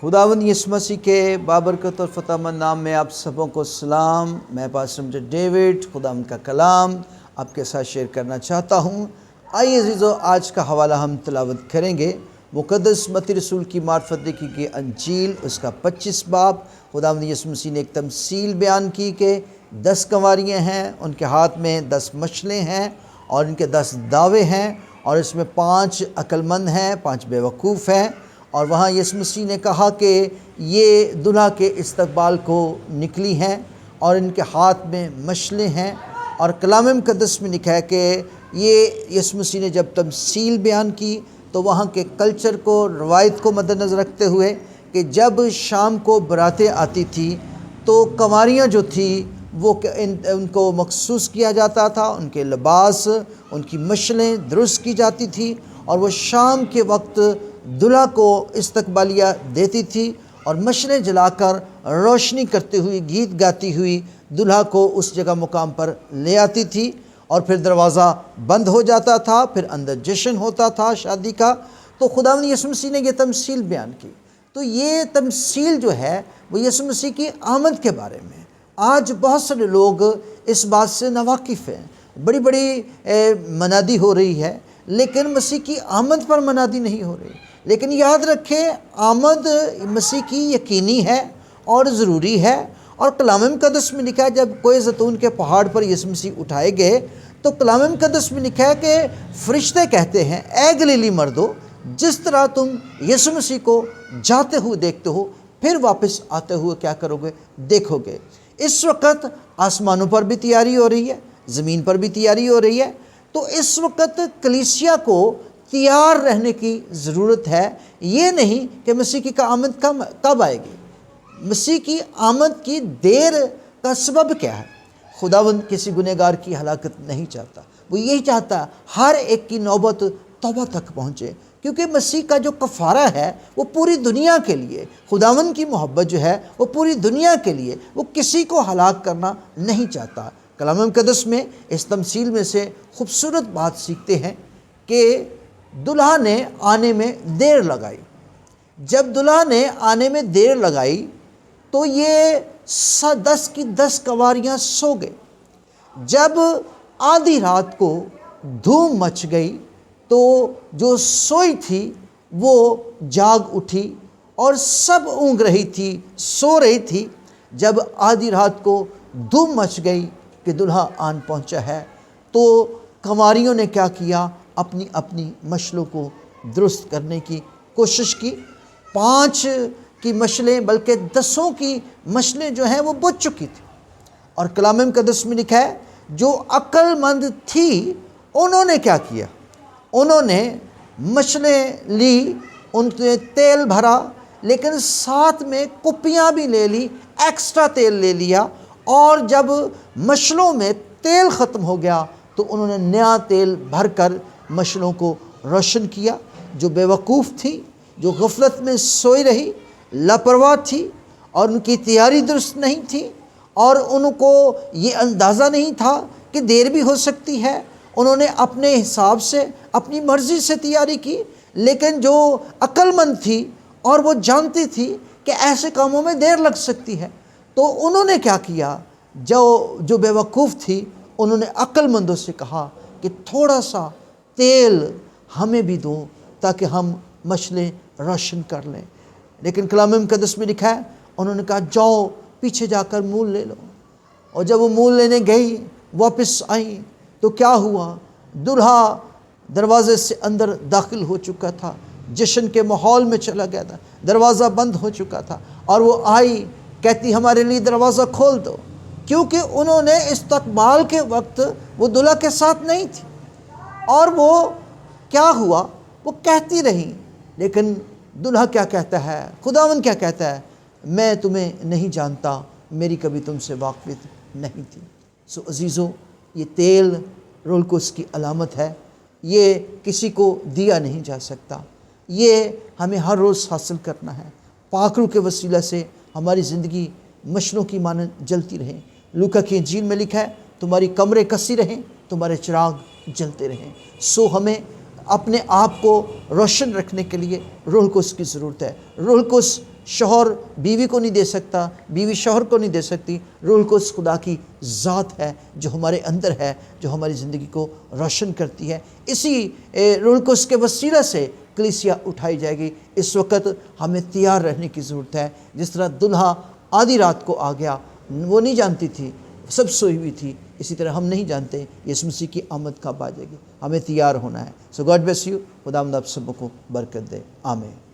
خداوند یسوع مسیح کے بابرکت اور فتح مند نام میں آپ سبوں کو سلام۔ میں پاسٹر ڈیوڈ خداوند کا کلام آپ کے ساتھ شیئر کرنا چاہتا ہوں۔ آئیے عزیزو، آج کا حوالہ ہم تلاوت کریں گے مقدس متی رسول کی معرفت لکھی کی انجیل، اس کا 25 باب۔ خداوند یسوع مسیح نے ایک تمثیل بیان کی کہ 10 کنواریاں ہیں، ان کے ہاتھ میں 10 مشلیں ہیں اور ان کے 10 داوے ہیں، اور اس میں 5 عقل مند ہیں، 5 بے وقوف ہیں۔ اور وہاں یسوع مسیح نے کہا کہ یہ دلہا کے استقبال کو نکلی ہیں اور ان کے ہاتھ میں مشلیں ہیں۔ اور کلام مقدس میں لکھا ہے کہ یہ یسوع مسیح نے جب تمثیل بیان کی تو وہاں کے کلچر کو، روایت کو مد نظر رکھتے ہوئے کہ جب شام کو براتیں آتی تھی تو کنواریاں جو تھی وہ ان کو مخصوص کیا جاتا تھا، ان کے لباس، ان کی مشلیں درست کی جاتی تھی، اور وہ شام کے وقت دلہا کو استقبالیہ دیتی تھی اور مشلیں جلا کر روشنی کرتے ہوئی، گیت گاتی ہوئی دلہا کو اس جگہ مقام پر لے آتی تھی، اور پھر دروازہ بند ہو جاتا تھا، پھر اندر جشن ہوتا تھا شادی کا۔ تو خداوند یسوع مسیح نے یہ تمثیل بیان کی۔ تو یہ تمثیل جو ہے وہ یسوع مسیح کی آمد کے بارے میں۔ آج بہت سارے لوگ اس بات سے ناواقف ہیں، بڑی بڑی منادی ہو رہی ہے، لیکن مسیح کی آمد پر منادی نہیں ہو رہی۔ لیکن یاد رکھیں، آمد مسیح کی یقینی ہے اور ضروری ہے، اور کلام مقدس میں لکھا ہے جب کوئی زیتون کے پہاڑ پر یسوع مسیح اٹھائے گئے تو کلام مقدس میں لکھا ہے کہ فرشتے کہتے ہیں، اے گلیلی مردو، جس طرح تم یسوع مسیح کو جاتے ہوئے دیکھتے ہو، پھر واپس آتے ہوئے کیا کرو گے؟ دیکھو گے۔ اس وقت آسمانوں پر بھی تیاری ہو رہی ہے، زمین پر بھی تیاری ہو رہی ہے۔ تو اس وقت کلیسیا کو تیار رہنے کی ضرورت ہے۔ یہ نہیں کہ مسیح کی آمد کب آئے گی۔ مسیح کی آمد کی دیر کا سبب کیا ہے؟ خداوند کسی گنہگار کی ہلاکت نہیں چاہتا، وہ یہی چاہتا ہر ایک کی نوبت توبہ تک پہنچے، کیونکہ مسیح کا جو کفارہ ہے وہ پوری دنیا کے لیے، خداوند کی محبت جو ہے وہ پوری دنیا کے لیے، وہ کسی کو ہلاک کرنا نہیں چاہتا۔ کلام مقدس میں اس تمثیل میں سے خوبصورت بات سیکھتے ہیں کہ دلہا نے آنے میں دیر لگائی۔ جب دلہا نے آنے میں دیر لگائی تو یہ 10 کی 10 کنواریاں سو گئے۔ جب آدھی رات کو دھوم مچ گئی تو جو سوئی تھی وہ جاگ اٹھی اور سب اونگ رہی تھی، سو رہی تھی۔ جب آدھی رات کو دھوم مچ گئی کہ دلہا آن پہنچا ہے تو کنواریوں نے کیا کیا؟ اپنی اپنی مشلوں کو درست کرنے کی کوشش کی۔ 5 کی مشلیں بلکہ 10 کی مشلیں جو ہیں وہ بجھ چکی تھی، اور کلام مقدس میں لکھا ہے جو عقل مند تھی انہوں نے کیا کیا؟ انہوں نے مشلیں لی، ان نے تیل بھرا، لیکن ساتھ میں کپیاں بھی لے لی، ایکسٹرا تیل لے لیا، اور جب مشلوں میں تیل ختم ہو گیا تو انہوں نے نیا تیل بھر کر مشلوں کو روشن کیا۔ جو بے وقوف تھی، جو غفلت میں سوئی رہی، لاپرواہ تھی، اور ان کی تیاری درست نہیں تھی، اور ان کو یہ اندازہ نہیں تھا کہ دیر بھی ہو سکتی ہے، انہوں نے اپنے حساب سے، اپنی مرضی سے تیاری کی۔ لیکن جو عقل مند تھی اور وہ جانتی تھی کہ ایسے کاموں میں دیر لگ سکتی ہے، تو انہوں نے کیا کیا؟ جو بے وقوف تھی انہوں نے عقل مندوں سے کہا کہ تھوڑا سا تیل ہمیں بھی دو تاکہ ہم مشلیں روشن کر لیں۔ لیکن کلام مقدس میں لکھا ہے انہوں نے کہا جاؤ پیچھے جا کر مول لے لو، اور جب وہ مول لینے گئی واپس آئیں تو کیا ہوا؟ دلہا دروازے سے اندر داخل ہو چکا تھا، جشن کے ماحول میں چلا گیا تھا، دروازہ بند ہو چکا تھا، اور وہ آئی کہتی ہمارے لیے دروازہ کھول دو، کیونکہ انہوں نے استقبال کے وقت وہ دلہا کے ساتھ نہیں تھی۔ اور وہ کیا ہوا؟ وہ کہتی رہی، لیکن دلہا کیا کہتا ہے؟ خداوند کیا کہتا ہے؟ میں تمہیں نہیں جانتا، میری کبھی تم سے واقفیت نہیں تھی۔ سو عزیزو، یہ تیل رول قدس کی علامت ہے، یہ کسی کو دیا نہیں جا سکتا، یہ ہمیں ہر روز حاصل کرنا ہے۔ پاک روح کے وسیلہ سے ہماری زندگی مشنوں کی مانند جلتی رہے۔ لوکا کی انجیل میں لکھا ہے تمہاری کمریں کسی رہیں، تمہارے چراغ جلتے رہیں۔ سو ہمیں اپنے آپ کو روشن رکھنے کے لیے روح القدس کی ضرورت ہے۔ روح القدس شوہر بیوی کو نہیں دے سکتا، بیوی شوہر کو نہیں دے سکتی۔ روح القدس خدا کی ذات ہے جو ہمارے اندر ہے، جو ہماری زندگی کو روشن کرتی ہے۔ اسی روح القدس کے وسیلہ سے کلیسیا اٹھائی جائے گی۔ اس وقت ہمیں تیار رہنے کی ضرورت ہے۔ جس طرح دلہا آدھی رات کو آ گیا، وہ نہیں جانتی تھی، سب سوئی ہوئی تھی، اسی طرح ہم نہیں جانتے یسوع مسیح کی آمد کب آ جائے گی۔ ہمیں تیار ہونا ہے۔ So God bless you. خداوند آپ سبوں کو برکت دے۔ آمین۔